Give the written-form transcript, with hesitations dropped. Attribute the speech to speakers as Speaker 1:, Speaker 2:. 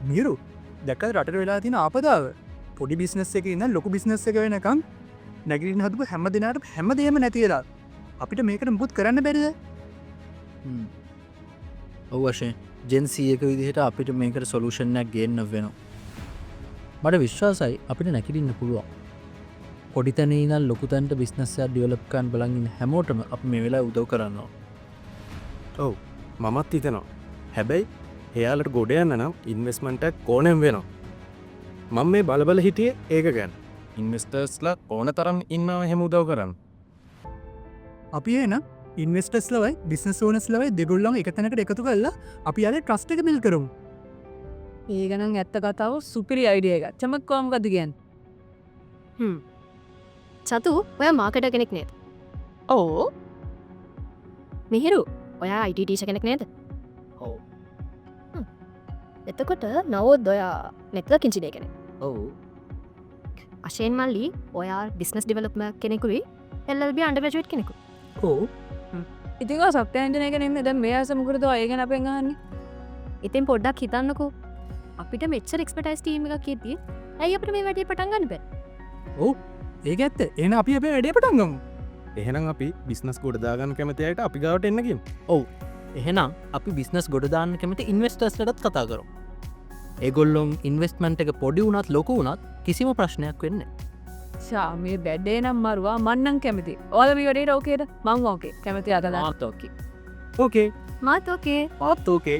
Speaker 1: මිරු දැක රට වෙලා තින ආපදාව පොඩි බිස්නස් එක ඉන්න ලොකු බිස්නස් එක වෙනකම් නැගරින් හදපු හැම දෙනාට හැම දෙම නැතිවෙලා අපිට මේකට මුත් කරන්න බැරිද
Speaker 2: ඔව වශයෙන් ජෙන්සියක විදිහට අපිට මේකට සොලූෂණයක් ගේන්න වෙනවා. මට විශ්වාසයි අපිට නැකිටින්න පුළුවන්. පොඩිතැන ඉන්න ලොකුතන්ට බිස්නස්සයක් ඩියවලප්කන් බලගින් හැමෝටම අප මේ වෙලා උදව් කරන්නවා.
Speaker 3: ඔව් මමත් හිතනවා. හැබැයි එයාලට ගොඩ යන්න නම් ඉන්වෙස්මන්ටක් කෝනෙම් වෙනවා. මං මේ බලබල හිටියේ ඒක ගැන ඉන්වස්ටර්ස්ලා ඕන තරම් ඉන්නව හෙම උදව් කරන්න.
Speaker 1: අපි ඒන ඉන්වස්ටස් ලවයි බිස්නස් ඕනස් ලවයි දෙගොල්ලන් එක තැනකට එකතු කරලා අපි අද ට්‍රස්ට එක මිල් කරමු.
Speaker 4: ඒ ගනන් ඇත්ත කතාව සුපිරි අයිඩිය එක චමක් කෝම් ගද කියන්
Speaker 5: සතු ඔය මාකට කෙනෙක් නේද ඕ මිහිරු ඔයා අයිටීෂ කෙනෙක් නේද
Speaker 2: ඔව්
Speaker 5: එතකොට නවෝත් ඔයා නෙත්ව කිංචිනය කෙනෙ
Speaker 2: ඔව්
Speaker 5: අශයෙන් මල්ලි ඔයා ඩිස්නස් ඩිවලප්ම කෙනෙකුයි එල්බ අන්ඩ ප්‍රජට් කෙනෙකු
Speaker 1: ඕ
Speaker 4: ඉතික සත්‍යයන්ජනය කෙනෙම ද මේ අසමකරද අයගෙන අපෙන්ගන්න
Speaker 5: ඉතින් පොඩ්ඩක් හිතන්නකෝ අපිට මෙච්චර එක්ස්පටයිස් ටීම එකක් කියතිය ඇයි අපට මේ වැඩේ පටන්ගන්න බෑ
Speaker 1: ඕ ඒක ඇත්ත එන අපි අපේ වැඩේ පටන්ගමු
Speaker 3: එහෙනම් අපි බිස්නස් ගොඩදාගන්න කැමතියට අපි ගවට එන්නකින්
Speaker 2: ඔව් එහෙනම් අපි බිස්නස් ගොඩදාන්න කැමති ඉන්වස්ටර්ස්ලටත් කතා කරු. ඒගොල්ලොන් ඉන්වස්ටමන්ට් එක පොඩි වුණත් ලොකු වුණත් කිසිම ප්‍රශ්නයක් වෙන්න.
Speaker 4: ශා මේ බැඩ්ඩේ නම් මරුවා මන්නන් කැමති ඕල විඩේ ෝකේද මං ඕකේ කැමති අදදාත්තෝකි
Speaker 3: ඕකේ
Speaker 5: මාත් ඕකේ
Speaker 3: පාත් ඕකේ